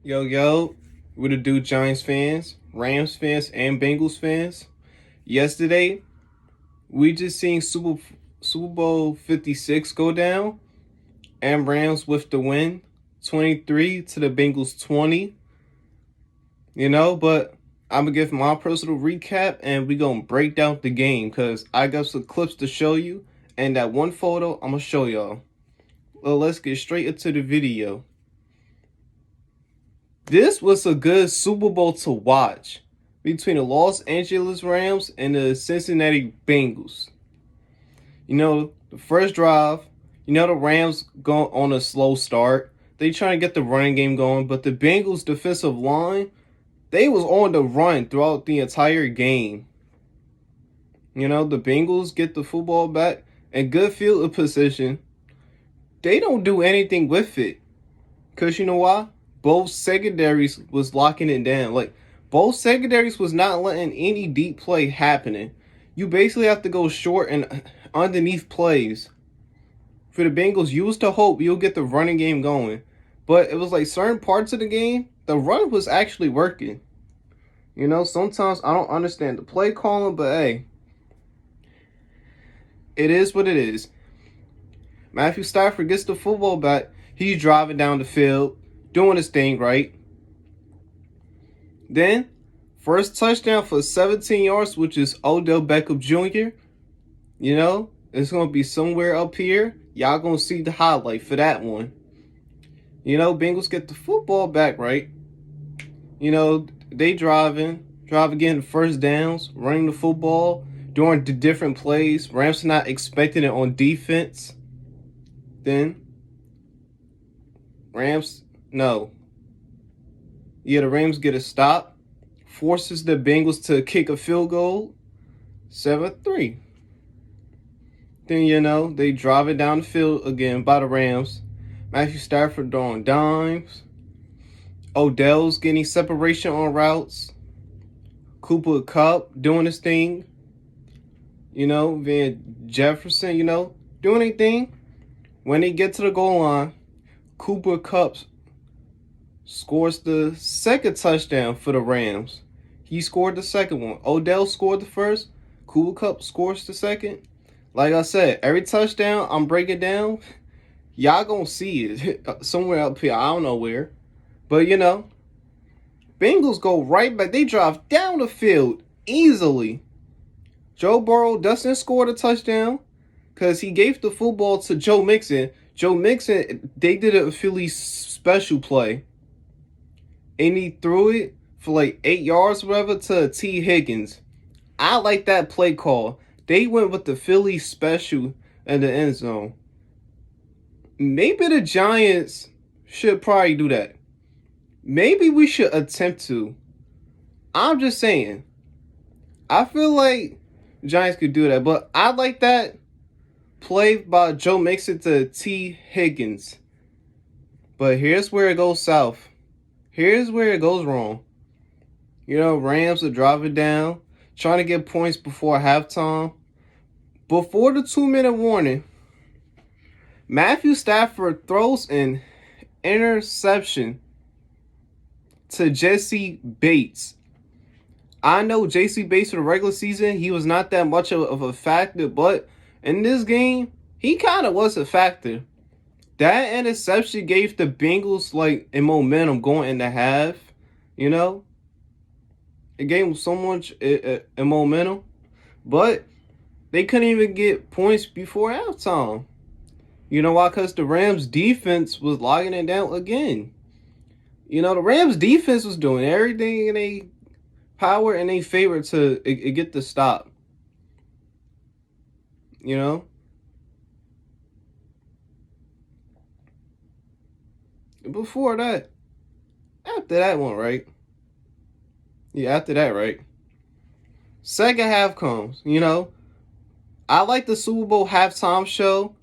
Yo, yo, what it do, Giants fans, Rams fans, and Bengals fans? Yesterday, we just seen Super Bowl 56 go down, and Rams with the win, 23 to the Bengals 20. But I'm gonna give my personal recap, and we gonna break down the game because I got some clips to show you, and that one photo I'm gonna show y'all. Well, let's get straight into the video. This was a good Super Bowl to watch between the Los Angeles Rams and the Cincinnati Bengals. The first drive, the Rams go on a slow start. They trying to get the running game going, but the Bengals defensive line, they was on the run throughout the entire game. The Bengals get the football back and good field position. They don't do anything with it. Because you know why? Both secondaries was locking it down. Both secondaries was not letting any deep play happening. You basically have to go short and underneath plays. For the Bengals, you was to hope you'll get the running game going. But it was like certain parts of the game, the run was actually working. Sometimes I don't understand the play calling, but hey, it is what it is. Matthew Stafford gets the football back. He's driving down the field, doing his thing, right? Then, first touchdown for 17 yards, which is Odell Beckham Jr. It's going to be somewhere up here. Y'all going to see the highlight for that one. Bengals get the football back, right? They driving getting first downs, running the football, doing the different plays. Rams not expecting it on defense. Then, the Rams get a stop, forces the Bengals to kick a field goal, 7-3. Then, they drive it down the field again by the Rams. Matthew Stafford throwing dimes. Odell's getting separation on routes. Cooper Kupp doing his thing. Van Jefferson, doing anything. When they get to the goal line, Cooper Kupp scores the second touchdown for the Rams. He scored the second one. Odell scored the first. Cooper Kupp scores the second. Like I said, every touchdown I'm breaking down, y'all gonna see it somewhere up here. I don't know where. But, Bengals go right back. They drive down the field easily. Joe Burrow doesn't score the touchdown because he gave the football to Joe Mixon. Joe Mixon, they did a Philly special play. And he threw it for like 8 yards or whatever to T. Higgins. I like that play call. They went with the Philly special in the end zone. Maybe the Giants should probably do that. Maybe we should attempt to. I'm just saying. I feel like Giants could do that. But I like that play by Joe Mixon to T. Higgins. But here's where it goes south. Here's where it goes wrong. Rams are driving down, trying to get points before halftime. Before the 2-minute warning, Matthew Stafford throws an interception to Jesse Bates. I know J.C. Bates for the regular season, he was not that much of a factor, but in this game, he kind of was a factor. That interception gave the Bengals a momentum going in the half. It gave them so much a momentum, but they couldn't even get points before halftime. You know why? Because the Rams defense was locking it down again. The Rams defense was doing everything in their power and their favor to get the stop. Before that, after that one, right? Yeah, after that, right? Second half comes, I like the Super Bowl halftime show.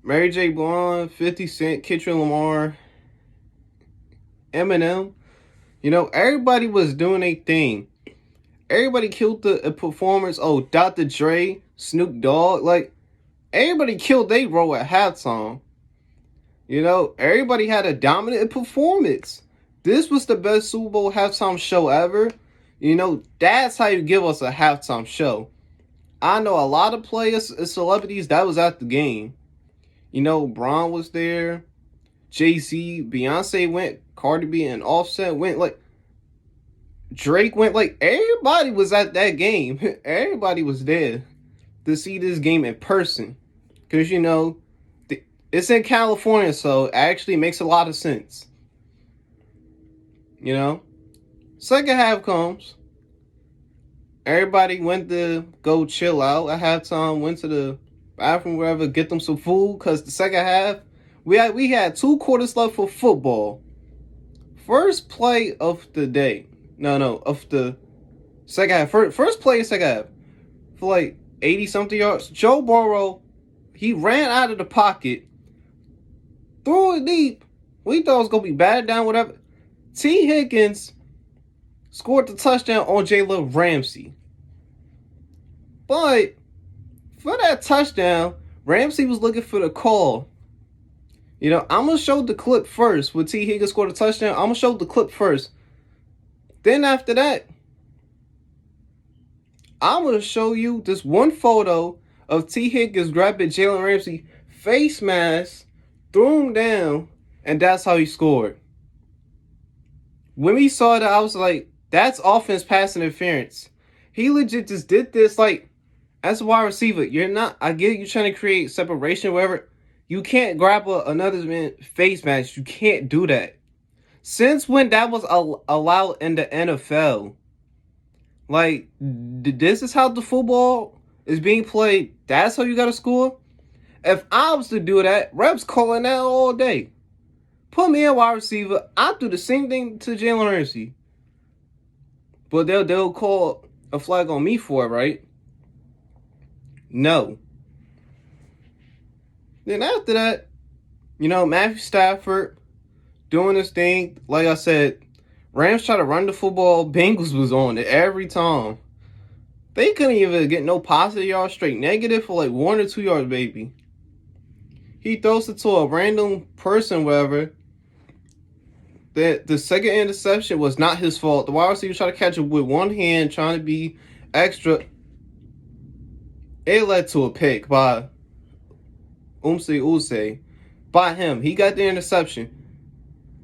Mary J. Blige, 50 Cent, Kendrick Lamar, Eminem. Everybody was doing a thing. Everybody killed the performance. Oh, Dr. Dre, Snoop Dogg. Everybody killed their role at halftime. Everybody had a dominant performance. This was the best Super Bowl halftime show ever. You know, that's how you give us a halftime show. I know a lot of players and celebrities that was at the game. You know, Braun was there, Jay-Z, Beyonce went, Cardi B and Offset went, like Drake went, like everybody was at that game. Everybody was there to see this game in person. Because, you know, it's in California, so it actually makes a lot of sense. You know? Second half comes. Everybody went to go chill out at halftime, went to the bathroom, wherever, get them some food. Because the second half, we had 2 quarters left for football. First play of the day. Of the second half. First play of second half. For like 80-something yards. Joe Burrow, he ran out of the pocket, threw it deep. We thought it was going to be batted down, whatever. T. Higgins scored the touchdown on Jaylen Ramsey. But for that touchdown, Ramsey was looking for the call. You know, I'm going to show the clip first. When T. Higgins scored a touchdown, I'm going to show the clip first. Then after that, I'm going to show you this one photo of T. Higgins grabbing Jaylen Ramsey face mask, threw him down, and that's how he scored. When we saw that, I was like, that's offense pass interference. He legit just did this, like, as a wide receiver. I get you trying to create separation, whatever. You can't grab another man's face mask. You can't do that. Since when that was allowed in the NFL? Like, this is how the football is being played. That's how you got to score? If I was to do that, refs calling that all day. Put me in wide receiver. I'll do the same thing to Jaylen Ramsey. But they'll call a flag on me for it, right? No. Then after that, you know, Matthew Stafford doing his thing. Like I said, Rams try to run the football. Bengals was on it every time. They couldn't even get no positive yards, straight negative for like 1 or 2 yards, baby. He throws it to a random person, whatever. The second interception was not his fault. The wide receiver tried to catch it with one hand, trying to be extra. It led to a pick by Use. By him. He got the interception.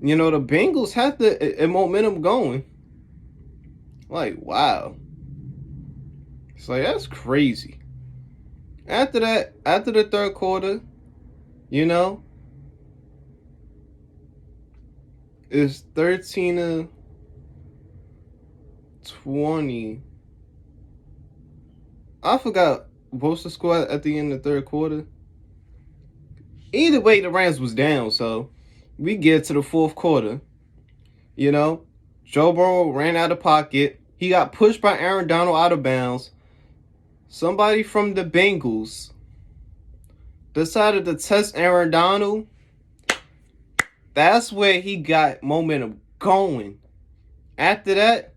You know, the Bengals had the momentum going. Like, wow. It's like, that's crazy. After that, after the third quarter, you know, it's 13-20. I forgot what's the score at the end of the third quarter. Either way, the Rams was down, so we get to the fourth quarter. You know, Joe Burrow ran out of pocket. He got pushed by Aaron Donald out of bounds. Somebody from the Bengals decided to test Aaron Donald. That's where he got momentum going. After that,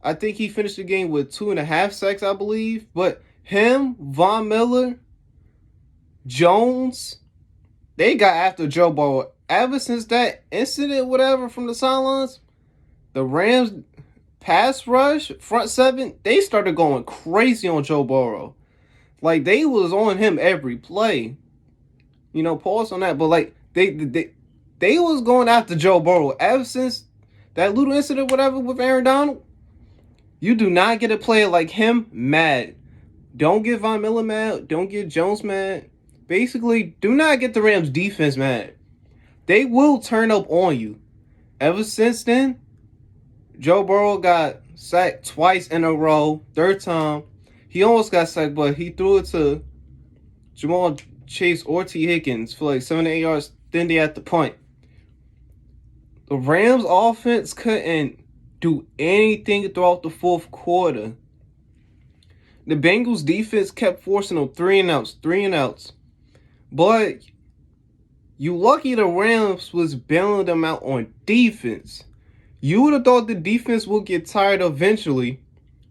I think he finished the game with 2.5 sacks, I believe. But him, Von Miller, Jones, they got after Joe Burrow. Ever since that incident, whatever, from the sidelines, the Rams pass rush, front seven, they started going crazy on Joe Burrow. Like, they was on him every play. You know, pause on that. But, like, they was going after Joe Burrow. Ever since that little incident, whatever, with Aaron Donald, you do not get a player like him mad. Don't get Von Miller mad. Don't get Jones mad. Basically, do not get the Rams defense mad. They will turn up on you. Ever since then, Joe Burrow got sacked twice in a row. Third time, he almost got sacked, but he threw it to Jamal Chase or T. Higgins for like 7 to 8 yards. Then they had the punt. The Rams offense couldn't do anything throughout the fourth quarter. The Bengals defense kept forcing them 3 and outs. But you lucky the Rams was bailing them out on defense. You would have thought the defense would get tired eventually.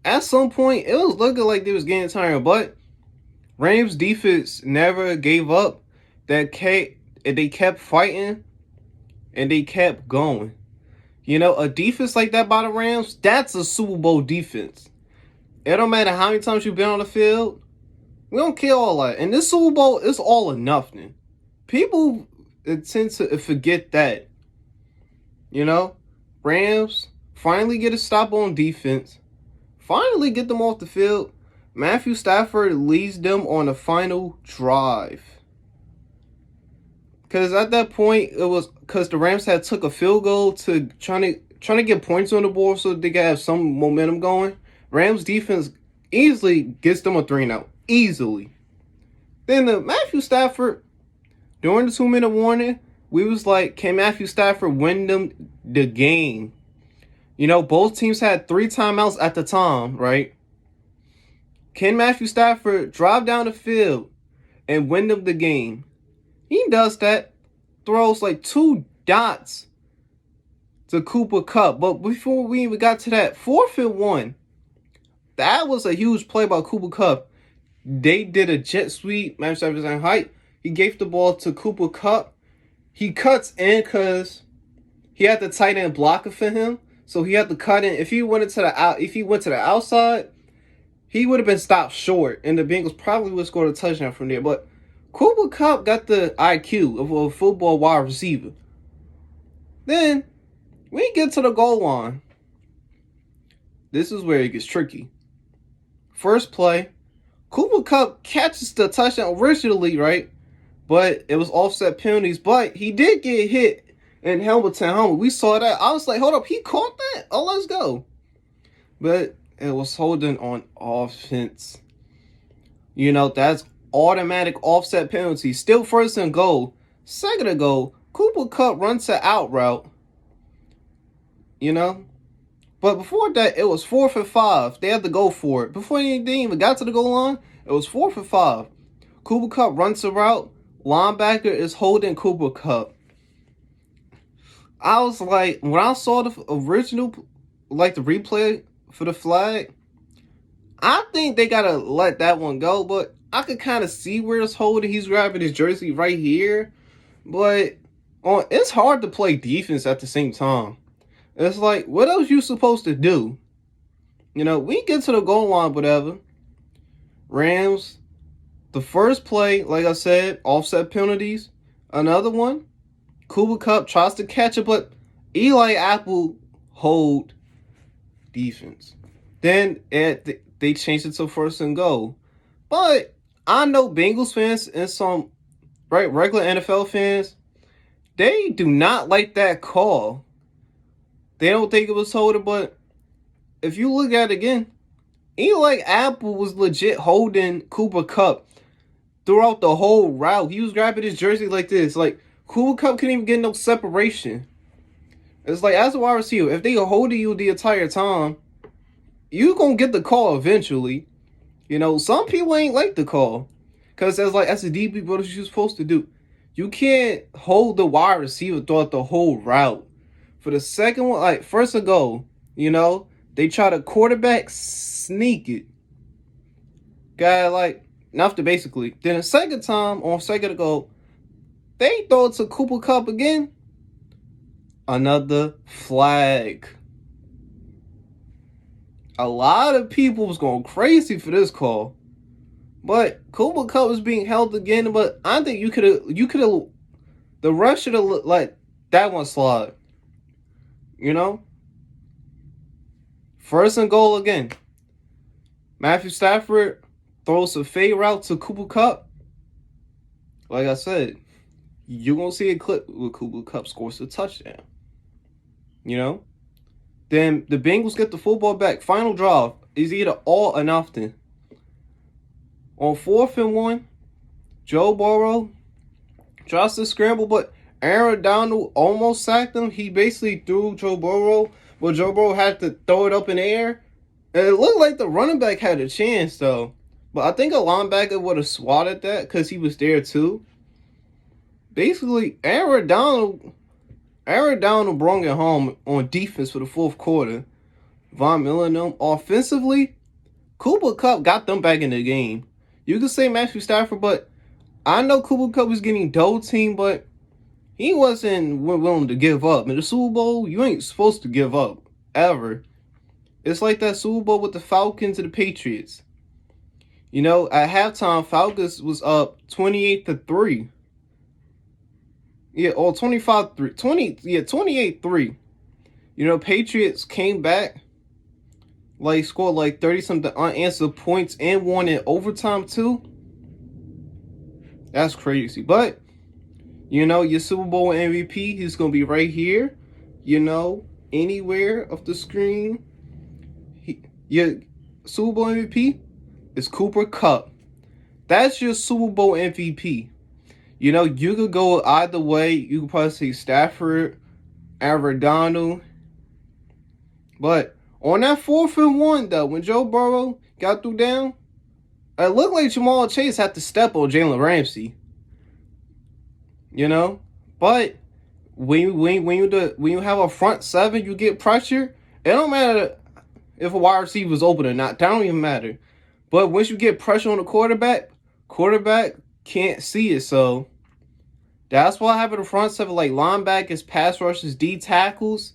At some point, it was looking like they was getting tired, but Rams defense never gave up. They kept fighting. and they kept going. You know, a defense like that by the Rams, that's a Super Bowl defense. It don't matter how many times you've been on the field. We don't care all that. And this Super Bowl is all or nothing. People tend to forget that. You know, Rams finally get a stop on defense. Finally get them off the field. Matthew Stafford leads them on the final drive. Because at that point, it was because the Rams had took a field goal to trying to get points on the board so they could have some momentum going. Rams defense easily gets them a 3-and-out. Easily. Then the Matthew Stafford, during the 2-minute warning, we was like, can Matthew Stafford win them the game? You know, both teams had 3 timeouts at the time, right? Can Matthew Stafford drive down the field and win them the game? He does that, throws like 2 dots to Cooper Kupp. But before we even got to that, 4th and 1, that was a huge play by Cooper Kupp. They did a jet sweep. Matthew Stafford's in height. He gave the ball to Cooper Kupp. He cuts in because he had the tight end blocker for him. So he had to cut in. If he went to the outside, he would have been stopped short, and the Bengals probably would have scored a touchdown from there. But Cooper Kupp got the IQ of a football wide receiver. Then we get to the goal line. This is where it gets tricky. First play, Cooper Kupp catches the touchdown originally, right? But it was offset penalties. But he did get hit in helmet to helmet. We saw that. I was like, hold up, he caught that? Oh, let's go. But it was holding on offense. You know, that's automatic offset penalty. Still 1st and goal. 2nd and goal, Cooper Kupp runs to out route. You know? But before that, it was 4th and 5. They had to go for it. Before they even got to the goal line, it was 4th and 5. Cooper Kupp runs a route. Linebacker is holding Cooper Kupp. I was like, when I saw the original, like the replay for the flag, I think they gotta let that one go. But I could kind of see where it's holding. He's grabbing his jersey right here. But it's hard to play defense at the same time. It's like, what else you supposed to do? You know, we get to the goal line, whatever. Rams, the first play, like I said, offset penalties. Another one, Cooper Kupp tries to catch it, but Eli Apple hold defense. Then they changed it to 1st and goal. But I know Bengals fans and some regular NFL fans, they do not like that call. They don't think it was holding, but if you look at it again, Eli Apple was legit holding Cooper Kupp throughout the whole route. He was grabbing his jersey like this. Like, Cooper Kupp couldn't even get no separation. It's like, as a wide receiver, if they are holding you the entire time, you gonna get the call eventually. You know, some people ain't like the call. Because as a DB, what are you supposed to do? You can't hold the wide receiver throughout the whole route. For the second one, like, 1st and goal, you know, they try to quarterback sneak it. Guy, like, nothing basically. Then the second time, on 2nd and goal, they throw it to Cooper Kupp again. Another flag. A lot of people was going crazy for this call. But Cooper Kupp was being held again. But I think you could have, the ref should have let that one slide. You know? 1st and goal again. Matthew Stafford throws a fade route to Cooper Kupp. Like I said, you're going to see a clip where Cooper Kupp scores a touchdown. You know? Then the Bengals get the football back. Final drive is either all or nothing. On 4th and 1, Joe Burrow tries to scramble, but Aaron Donald almost sacked him. He basically threw Joe Burrow, but Joe Burrow had to throw it up in the air. And it looked like the running back had a chance, though. But I think a linebacker would have swatted that because he was there, too. Basically, Aaron Donald brought it home on defense for the 4th quarter. Von Miller and them. Offensively, Cooper Kupp got them back in the game. You could say Matthew Stafford, but I know Cooper Kupp was getting double teamed, but He wasn't willing to give up. In the Super Bowl, you ain't supposed to give up ever. It's like that Super Bowl with the Falcons and the Patriots. You know, at halftime, Falcons was up 28-3. Yeah, or 25-3. 28-3. You know, Patriots came back, like scored like 30-something unanswered points and won in overtime too. That's crazy. But, you know, your Super Bowl MVP, he's going to be right here, you know, anywhere of the screen. Your Super Bowl MVP is Cooper Kupp. That's your Super Bowl MVP. You know, you could go either way. You could probably say Stafford, Arizona. But on that 4th and 1, though, when Joe Burrow got through down, it looked like Jamal Chase had to step on Jalen Ramsey. You know? But when you have a front seven, you get pressure. It don't matter if a wide receiver is open or not. That don't even matter. But once you get pressure on the quarterback can't see it. So that's why having a front seven like linebackers, pass rushers, D tackles,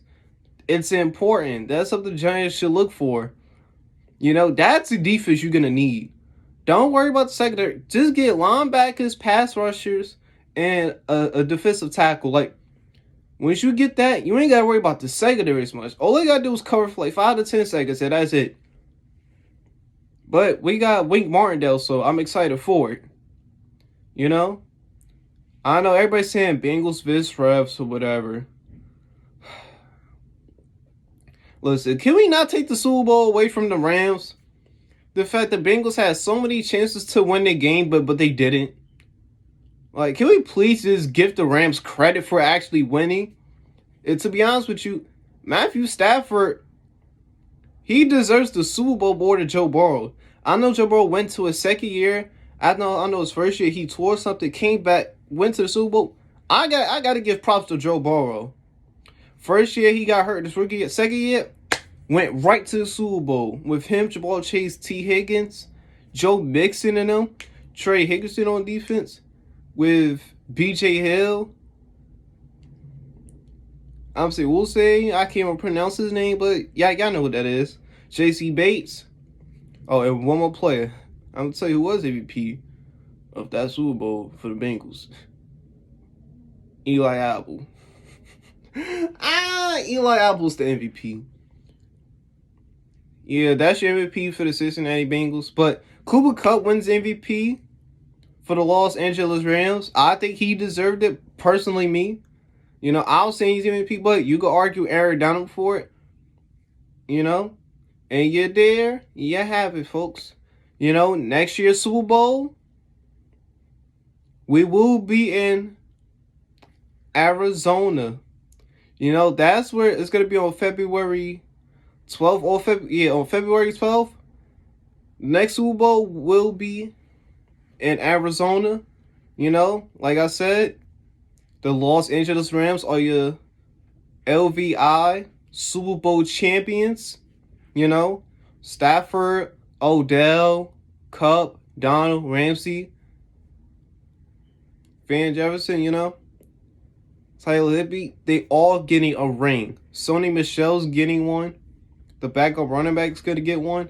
it's important. That's something the Giants should look for. You know, that's the defense you're going to need. Don't worry about the secondary. Just get linebackers, pass rushers, and a defensive tackle. Like, once you get that, you ain't got to worry about the secondary as much. All they got to do is cover for like 5 to 10 seconds, and that's it. But we got Wink Martindale, so I'm excited for it. You know? I know everybody's saying Bengals vs. refs or whatever. Listen, can we not take the Super Bowl away from the Rams? The fact that Bengals had so many chances to win the game, but they didn't. Like, can we please just give the Rams credit for actually winning? And to be honest with you, Matthew Stafford, he deserves the Super Bowl more than Joe Burrow. I know Joe Burrow went to his second year. I know his first year he tore something, came back, went to the Super Bowl. I got to give props to Joe Burrow. First year he got hurt. This rookie year, second year, went right to the Super Bowl with him, Jamal Chase, T. Higgins, Joe Mixon and them, Trey Higginson on defense, with B.J. Hill. I'm saying we'll say I can't even pronounce his name, but yeah, y'all know what that is. J.C. Bates. Oh, and one more player. I'm gonna tell you who was MVP of that Super Bowl for the Bengals. Eli Apple. Eli Apple's the MVP. Yeah, that's your MVP for the Cincinnati Bengals. But Cooper Kupp wins MVP for the Los Angeles Rams. I think he deserved it, personally, me. You know, I was saying he's MVP, but you could argue Aaron Donald for it. You know? And you're there. You have it, folks. You know, next year's Super Bowl, we will be in Arizona. You know, that's where it's going to be on February 12th. On February 12th. Next Super Bowl will be in Arizona. You know, like I said, the Los Angeles Rams are your LVI Super Bowl champions. You know, Stafford, Odell, Kupp, Donald, Ramsey, Van Jefferson, you know, Tyler Higbee, they all getting a ring. Sony Michel's getting one. The backup running back's going to get one.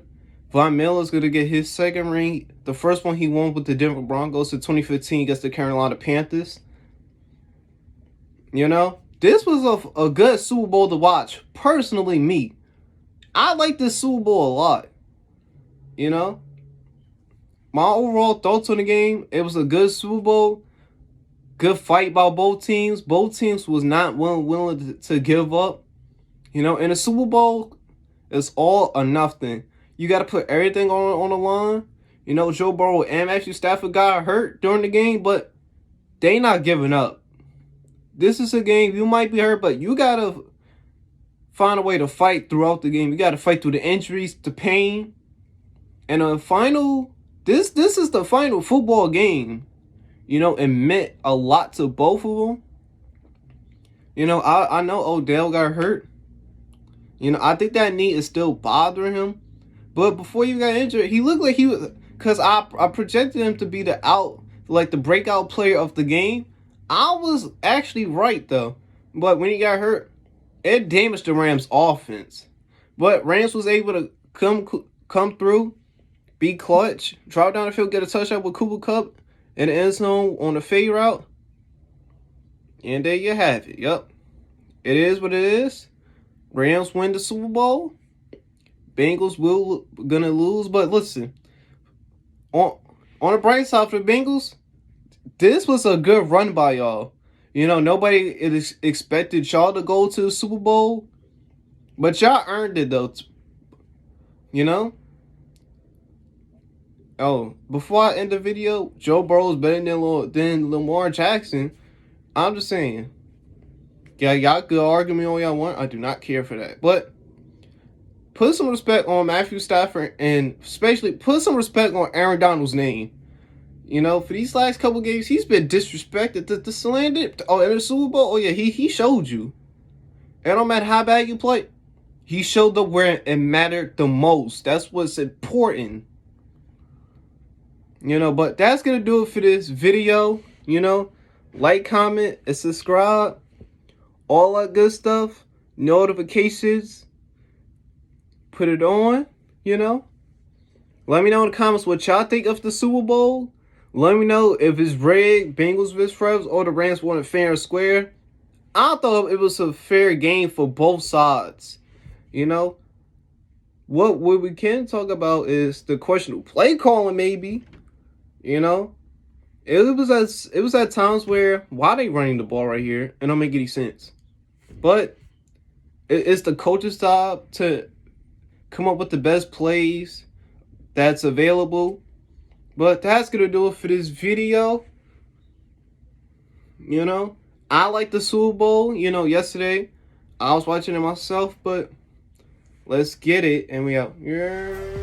Von Miller's going to get his second ring. The first one he won with the Denver Broncos in 2015 against the Carolina Panthers. You know, this was a good Super Bowl to watch. Personally, me. I like this Super Bowl a lot. You know, my overall thoughts on the game, it was a good Super Bowl. Good fight by both teams. Both teams was not willing to give up. You know, in a Super Bowl, it's all or nothing. You got to put everything on the line. You know, Joe Burrow and Matthew Stafford got hurt during the game, but they not giving up. This is a game, you might be hurt, but you got to find a way to fight throughout the game. You got to fight through the injuries, the pain. And a final, this is the final football game. You know, it meant a lot to both of them. You know, I know Odell got hurt. You know, I think that knee is still bothering him. But before you got injured, he looked like he was, because I projected him to be the breakout player of the game. I was actually right though. But when he got hurt, it damaged the Rams' offense. But Rams was able to come through, be clutch, drive down the field, get a touchdown with Cooper Kupp in the end zone on the fade route. And there you have it. Yep. It is what it is. Rams win the Super Bowl. Bengals gonna lose. But listen, on the bright side for the Bengals, this was a good run by y'all. You know, nobody expected y'all to go to the Super Bowl. But y'all earned it though. You know? Oh, before I end the video, Joe Burrow is better than Lamar Jackson. I'm just saying. Yeah, y'all could argue me all y'all want. I do not care for that. But put some respect on Matthew Stafford and especially put some respect on Aaron Donald's name. You know, for these last couple games, he's been disrespected. The slander. Oh, in the Super Bowl, oh yeah, he showed you. It don't matter how bad you play. He showed up where it mattered the most. That's what's important. You know, but that's going to do it for this video. You know, like, comment, and subscribe. All that good stuff. Notifications. Put it on, you know. Let me know in the comments what y'all think of the Super Bowl. Let me know if it's rigged, Bengals vs. Rams, or the Rams won it fair and square. I thought it was a fair game for both sides. You know, what we can talk about is the questionable play calling, maybe. You know, it was at times where why they running the ball right here? It don't make any sense. But it's the coach's job to come up with the best plays that's available. But that's gonna do it for this video. You know, I like the Super Bowl. You know, yesterday I was watching it myself, but let's get it, and we out. Yeah.